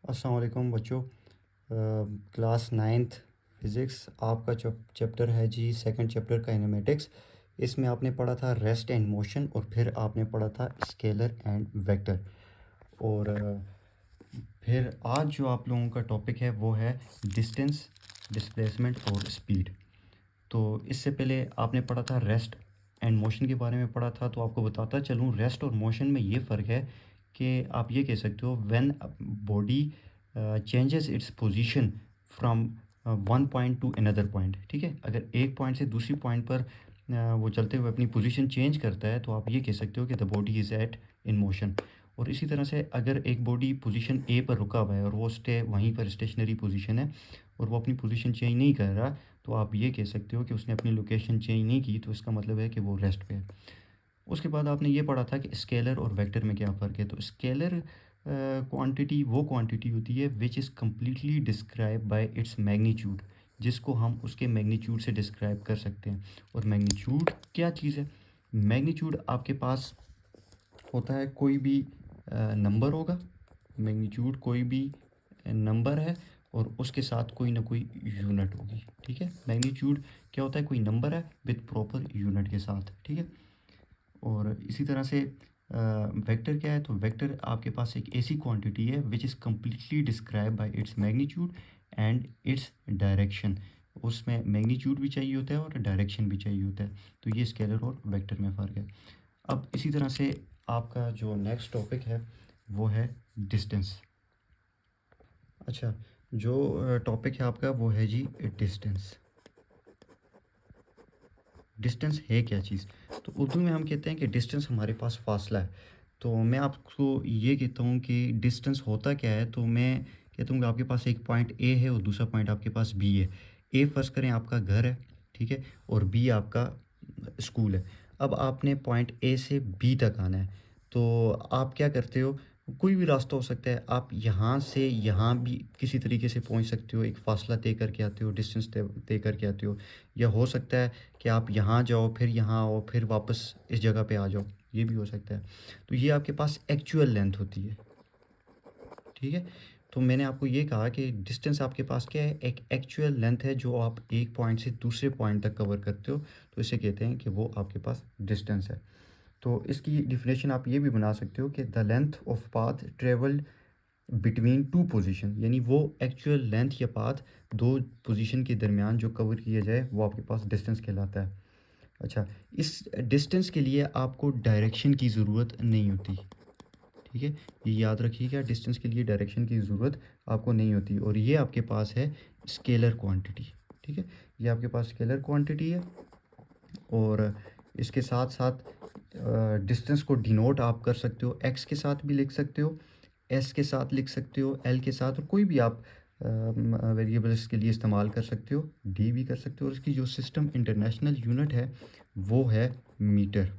अस्सलाम वालेकुम बच्चों। क्लास नाइन्थ फिज़िक्स आपका चैप्टर है जी, सेकंड चैप्टर काइनेमेटिक्स। इसमें आपने पढ़ा था रेस्ट एंड मोशन और फिर आपने पढ़ा था स्केलर एंड वेक्टर। और फिर आज जो आप लोगों का टॉपिक है वो है डिस्टेंस, डिस्प्लेसमेंट और स्पीड। तो इससे पहले आपने पढ़ा था रेस्ट एंड मोशन के बारे में पढ़ा था, तो आपको बताता चलूँ रेस्ट और मोशन में ये फ़र्क है कि आप ये कह सकते हो when body changes its position from one point two another point. ठीक है, अगर एक पॉइंट से दूसरी पॉइंट पर वो चलते हुए अपनी पोजीशन चेंज करता है तो आप ये कह सकते हो कि the body is at in motion. और इसी तरह से अगर एक बॉडी पोजीशन ए पर रुका हुआ है और वो वहीं पर स्टेशनरी पोजीशन है और वो अपनी पोजीशन चेंज नहीं कर रहा, तो आप ये कह सकते हो कि उसने अपनी लोकेशन चेंज नहीं की, तो इसका मतलब है कि वो रेस्ट पे है। उसके बाद आपने ये पढ़ा था कि स्केलर और वेक्टर में क्या फ़र्क है। तो स्केलर क्वांटिटी वो क्वांटिटी होती है which is completely describe by its magnitude, जिसको हम उसके मैग्नीट्यूड से डिस्क्राइब कर सकते हैं। और मैग्नीट्यूड क्या चीज़ है? मैग्नीट्यूड आपके पास होता है कोई भी नंबर होगा। मैग्नीट्यूड कोई भी नंबर है और उसके साथ कोई ना कोई यूनिट होगी। ठीक है, मैग्नीट्यूड क्या होता है? कोई नंबर है विद प्रॉपर यूनिट के साथ। ठीक है, और इसी तरह से वेक्टर क्या है? तो वेक्टर आपके पास एक ऐसी क्वांटिटी है which is completely describe by its magnitude and its direction. उसमें मैग्नीट्यूड भी चाहिए होता है और डायरेक्शन भी चाहिए होता है। तो ये स्केलर और वेक्टर में फ़र्क है। अब इसी तरह से आपका जो नेक्स्ट टॉपिक है वो है डिस्टेंस। अच्छा, जो टॉपिक है आपका वो है जी डिस्टेंस। डिस्टेंस है क्या चीज़? तो उर्दू में हम कहते हैं कि डिस्टेंस हमारे पास फासला है। तो मैं आपको ये कहता हूँ कि डिस्टेंस होता क्या है, तो मैं कहता हूँ कि आपके पास एक पॉइंट ए है और दूसरा पॉइंट आपके पास बी है। ए फ़र्ज़ करें आपका घर है, ठीक है, और बी आपका स्कूल है। अब आपने पॉइंट ए से बी तक आना है, तो आप क्या करते हो? कोई भी रास्ता हो सकता है, आप यहाँ से यहाँ भी किसी तरीके से पहुँच सकते हो, एक फ़ासला तय करके आते हो, डिस्टेंस तय तय करके आते हो। या हो सकता है कि आप यहाँ जाओ, फिर यहाँ आओ, फिर वापस इस जगह पे आ जाओ, ये भी हो सकता है। तो ये आपके पास एक्चुअल लेंथ होती है। ठीक है, तो मैंने आपको ये कहा कि डिस्टेंस आपके पास क्या है? एक एक्चुअल लेंथ है जो आप एक पॉइंट से दूसरे पॉइंट तक कवर करते हो, तो इसे कहते हैं कि वो आपके पास डिस्टेंस है। तो इसकी डिफिनेशन आप ये भी बना सकते हो कि the length of path travelled between two position, यानी वो एक्चुअल लेंथ या पाथ दो पोजीशन के दरमियान जो कवर किया जाए वो आपके पास डिस्टेंस कहलाता है। अच्छा, इस डिस्टेंस के लिए आपको डायरेक्शन की ज़रूरत नहीं होती। ठीक है, ये याद रखिएगा, डिस्टेंस के लिए डायरेक्शन की ज़रूरत आपको नहीं होती। और ये आपके पास है स्केलर क्वांटिटी। ठीक है, ये आपके पास स्केलर क्वांटिटी है और इसके साथ साथ डिस्टेंस को डिनोट आप कर सकते हो, एक्स के साथ भी लिख सकते हो, एस के साथ लिख सकते हो, एल के साथ, और कोई भी आप वेरिएबल्स के लिए इस्तेमाल कर सकते हो, डी भी कर सकते हो। और इसकी जो सिस्टम इंटरनेशनल यूनिट है वो है मीटर।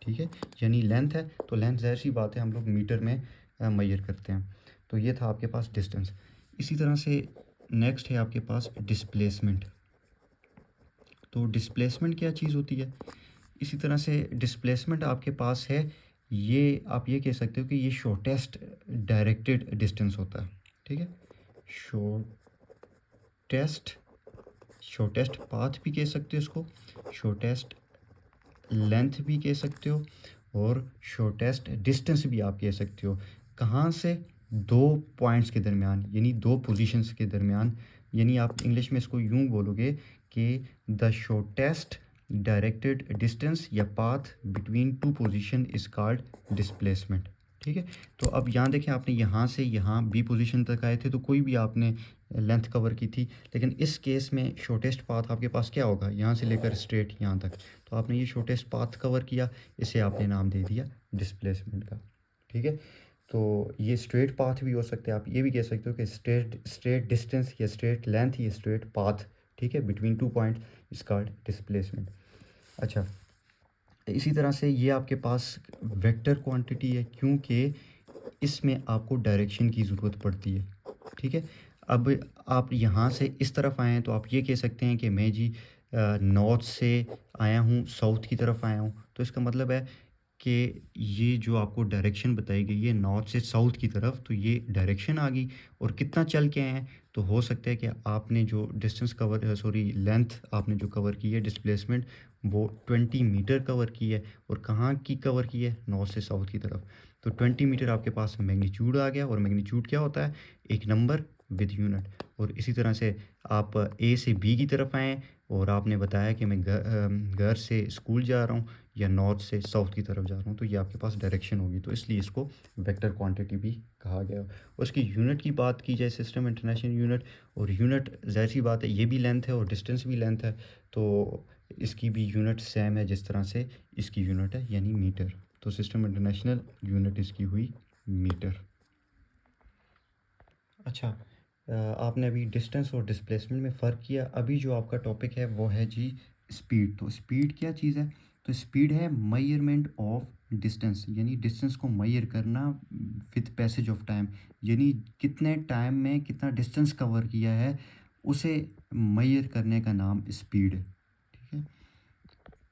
ठीक है, यानी लेंथ है तो लेंथ ज़ाहिर सी बात है हम लोग मीटर में मेजर करते हैं। तो ये था आपके पास डिस्टेंस। इसी तरह से नेक्स्ट है आपके पास डिस्प्लेसमेंट। तो डिस्प्लेसमेंट क्या चीज़ होती है? इसी तरह से डिस्प्लेसमेंट आपके पास है, ये आप ये कह सकते हो कि ये शॉर्टेस्ट डायरेक्टेड डिस्टेंस होता है। ठीक है, शॉर्टेस्ट शॉर्टेस्ट पाथ भी कह सकते हो इसको, शॉर्टेस्ट लेंथ भी कह सकते हो, और शॉर्टेस्ट डिस्टेंस भी आप कह सकते हो। कहाँ से? दो पॉइंट्स के दरमियान, यानी दो पोजीशंस के दरमियान। यानी आप इंग्लिश में इसको यूँ बोलोगे कि द शॉर्टेस्ट डायरेक्टेड डिस्टेंस या path between two position is called displacement. ठीक है, तो अब यहाँ देखें, आपने यहाँ से यहाँ बी पोजीशन तक आए थे तो कोई भी आपने लेंथ कवर की थी, लेकिन इस केस में शॉर्टेस्ट पाथ आपके पास क्या होगा? यहाँ से लेकर स्ट्रेट यहाँ तक। तो आपने ये शॉर्टेस्ट पाथ कवर किया, इसे आपने नाम दे दिया डिस्प्लेसमेंट का। ठीक है, तो ये स्ट्रेट पाथ भी हो सकते हैं, आप ये भी कह सकते हो कि स्ट्रेट डिस्टेंस या स्ट्रेट लेंथ या स्ट्रेट पाथ, ठीक है, between two point is called displacement. अच्छा, इसी तरह से ये आपके पास वेक्टर क्वांटिटी है, क्योंकि इसमें आपको डायरेक्शन की ज़रूरत पड़ती है। ठीक है, अब आप यहाँ से इस तरफ आए हैं तो आप ये कह सकते हैं कि मैं जी नॉर्थ से आया हूँ, साउथ की तरफ आया हूँ, तो इसका मतलब है कि ये जो आपको डायरेक्शन बताई गई है नॉर्थ से साउथ की तरफ, तो ये डायरेक्शन आ गई और कितना चल के आए हैं। तो हो सकता है कि आपने जो डिस्टेंस कवर सॉरी लेंथ आपने जो कवर की है डिस्प्लेसमेंट, वो 20 मीटर कवर की है। और कहाँ की कवर की है? नॉर्थ से साउथ की तरफ। तो 20 मीटर आपके पास मैग्नीट्यूड आ गया। और मैग्नीट्यूड क्या होता है? एक नंबर विद यूनिट। और इसी तरह से आप ए से बी की तरफ आएँ और आपने बताया कि मैं घर से स्कूल जा रहा हूँ या नॉर्थ से साउथ की तरफ जा रहा हूँ, तो ये आपके पास डायरेक्शन होगी। तो इसलिए इसको वेक्टर क्वांटिटी भी कहा गया। और उसकी यूनिट की बात की जाए, सिस्टम इंटरनेशनल यूनिट, और यूनिट ज़ाहिर सी बात है ये भी लेंथ है और डिस्टेंस भी लेंथ है, तो इसकी भी यूनिट सेम है जिस तरह से इसकी यूनिट है, यानी मीटर। तो सिस्टम इंटरनेशनल यूनिट इसकी हुई मीटर। अच्छा, आपने अभी डिस्टेंस और डिस्प्लेसमेंट में फ़र्क किया। अभी जो आपका टॉपिक है वो है जी स्पीड। तो स्पीड क्या चीज़ है? तो स्पीड है मेजरमेंट ऑफ डिस्टेंस, यानी डिस्टेंस को मेजर करना विद पैसेज ऑफ टाइम, यानी कितने टाइम में कितना डिस्टेंस कवर किया है उसे मेजर करने का नाम स्पीड है। ठीक है।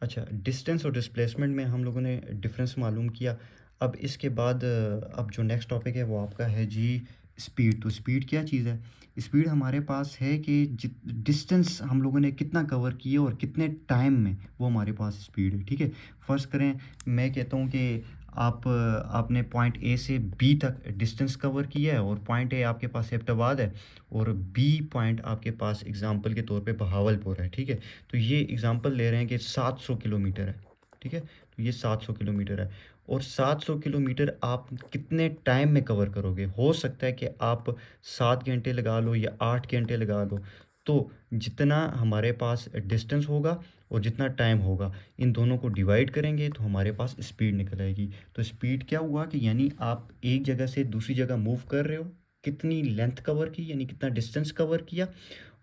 अच्छा, डिस्टेंस और डिस्प्लेसमेंट में हम लोगों ने डिफरेंस मालूम किया। अब इसके बाद अब जो नेक्स्ट टॉपिक है वो आपका है जी स्पीड। तो स्पीड क्या चीज़ है? स्पीड हमारे पास है कि जित डिस्टेंस हम लोगों ने कितना कवर किया और कितने टाइम में, वो हमारे पास स्पीड है। ठीक है। फ़र्ज़ करें मैं कहता हूँ कि आपने पॉइंट ए से बी तक डिस्टेंस कवर किया है और पॉइंट ए आपके पास एबटाबाद है और बी पॉइंट आपके पास एग्ज़ाम्पल के तौर पे बहावलपुर है। ठीक है। तो ये एग्ज़ाम्पल ले रहे हैं कि 700 किलोमीटर है। ठीक है। तो ये 700 किलोमीटर है और 700 किलोमीटर आप कितने टाइम में कवर करोगे? हो सकता है कि आप 7 घंटे लगा लो या 8 घंटे लगा लो। तो जितना हमारे पास डिस्टेंस होगा और जितना टाइम होगा, इन दोनों को डिवाइड करेंगे तो हमारे पास स्पीड निकल आएगी। तो स्पीड क्या हुआ कि यानी आप एक जगह से दूसरी जगह मूव कर रहे हो, कितनी लेंथ कवर की यानी कितना डिस्टेंस कवर किया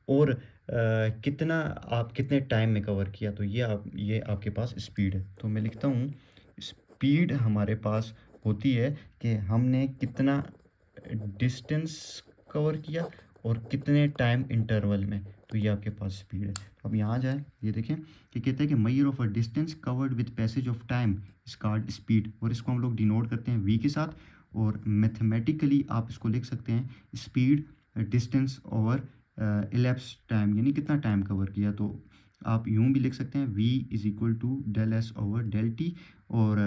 और कितना आप कितने टाइम में कवर किया, तो ये आपके पास स्पीड है। तो मैं लिखता हूँ स्पीड हमारे पास होती है कि हमने कितना डिस्टेंस कवर किया और कितने टाइम इंटरवल में, तो ये आपके पास स्पीड है। तो अब यहाँ जाए, ये देखें कि कहते हैं कि measure of a distance covered with passage of time is called speed, और इसको हम लोग डिनोट करते हैं वी के साथ। और मैथमेटिकली आप इसको लिख सकते हैं speed distance over ellipse time, यानी कितना टाइम कवर किया। तो आप यूं भी लिख सकते हैं v is equal to del S over del T. और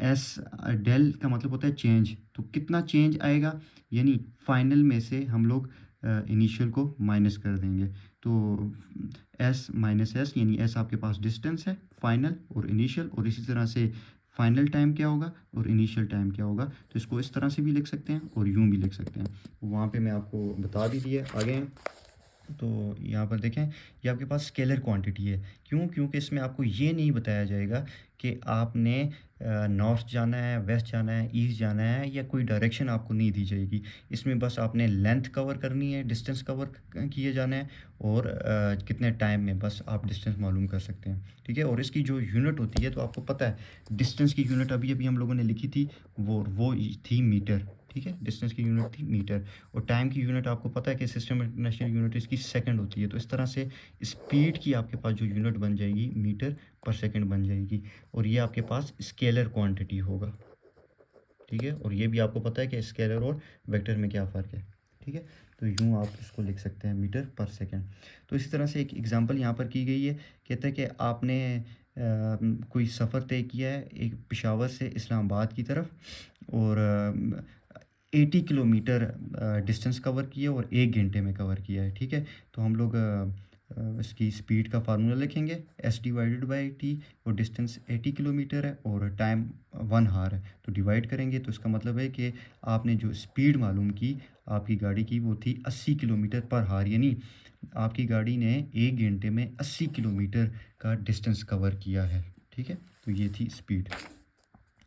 एस डेल का मतलब होता है चेंज, तो कितना चेंज आएगा, यानी फाइनल में से हम लोग इनिशियल को माइनस कर देंगे। तो एस माइनस एस, यानी एस आपके पास डिस्टेंस है फाइनल और इनिशियल, और इसी तरह से फाइनल टाइम क्या होगा और इनिशियल टाइम क्या होगा। तो इसको इस तरह से भी लिख सकते हैं और यूं भी लिख सकते हैं, वहाँ पे मैं आपको बता भी दिया। आगे हैं तो यहाँ पर देखें ये आपके पास स्केलर क्वांटिटी है। क्यों? क्योंकि इसमें आपको ये नहीं बताया जाएगा कि आपने नॉर्थ जाना है, वेस्ट जाना है, ईस्ट जाना है, या कोई डायरेक्शन आपको नहीं दी जाएगी। इसमें बस आपने लेंथ कवर करनी है, डिस्टेंस कवर किए जाना है और कितने टाइम में, बस आप डिस्टेंस मालूम कर सकते हैं। ठीक है। और इसकी जो यूनिट होती है, तो आपको पता है डिस्टेंस की यूनिट अभी अभी हम लोगों ने लिखी थी, वो थी मीटर। ठीक है। डिस्टेंस की यूनिट थी मीटर। और टाइम की यूनिट आपको पता है कि सिस्टम इंटरनेशनल यूनिट इसकी सेकंड होती है। तो इस तरह से स्पीड की आपके पास जो यूनिट बन जाएगी मीटर पर सेकंड बन जाएगी, और ये आपके पास स्केलर क्वांटिटी होगा। ठीक है। और ये भी आपको पता है कि स्केलर और वेक्टर में क्या फ़र्क है। ठीक है। तो यूँ आप इसको लिख सकते हैं मीटर पर सेकंड। तो इसी तरह से एक एग्जांपल यहाँ पर की गई है, कहते हैं कि आपने कोई सफ़र तय किया है एक पेशावर से इस्लामाबाद की तरफ, और 80 किलोमीटर डिस्टेंस कवर किया और 1 घंटे में कवर किया है। ठीक है। तो हम लोग इसकी स्पीड का फार्मूला लिखेंगे एस डिवाइडेड बाई टी। और डिस्टेंस 80 किलोमीटर है और टाइम 1 आवर है, तो डिवाइड करेंगे तो इसका मतलब है कि आपने जो स्पीड मालूम की आपकी गाड़ी की, वो थी 80 किलोमीटर पर आवर, यानी आपकी गाड़ी ने 1 घंटे में 80 किलोमीटर का डिस्टेंस कवर किया है। ठीक है। तो ये थी स्पीड।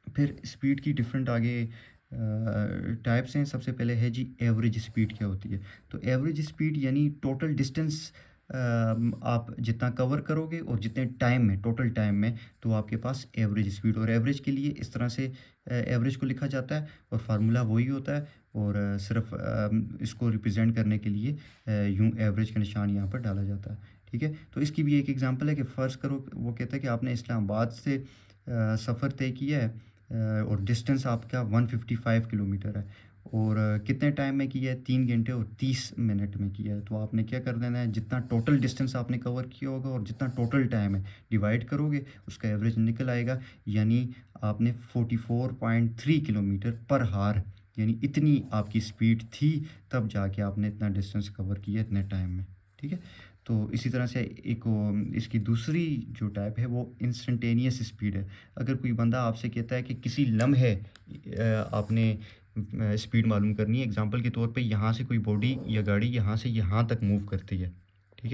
फिर स्पीड की डिफरेंट आगे टाइप्स हैं। सबसे पहले है जी एवरेज स्पीड क्या होती है। तो एवरेज स्पीड यानी टोटल डिस्टेंस आप जितना कवर करोगे और जितने टाइम में, टोटल टाइम में, तो आपके पास एवरेज स्पीड। और एवरेज के लिए इस तरह से एवरेज को लिखा जाता है और फार्मूला वही होता है, और सिर्फ इसको रिप्रेजेंट करने के लिए यूं एवरेज का निशान यहाँ पर डाला जाता है। ठीक है। तो इसकी भी एक एग्जांपल है कि फ़र्ज़ करो वो कहता है कि आपने इस्लामाबाद से सफ़र तय किया है और डिस्टेंस आपका 155 किलोमीटर है और कितने टाइम में किया है? 3 घंटे और 30 मिनट में किया है। तो आपने क्या कर देना है, जितना टोटल डिस्टेंस आपने कवर किया होगा और जितना टोटल टाइम है, डिवाइड करोगे, उसका एवरेज निकल आएगा। यानी आपने 44.3 किलोमीटर पर हावर, यानी इतनी आपकी स्पीड थी, तब जाके आपने इतना डिस्टेंस कवर किया इतने टाइम में, ठीक है? तो इसी तरह से एक इसकी दूसरी जो टाइप है वो इंस्टेंटेनियस स्पीड है। अगर कोई बंदा आपसे कहता है कि किसी लम्हे आपने स्पीड मालूम करनी है, एग्ज़ाम्पल के तौर पे यहाँ से कोई बॉडी या गाड़ी यहाँ से यहाँ तक मूव करती है,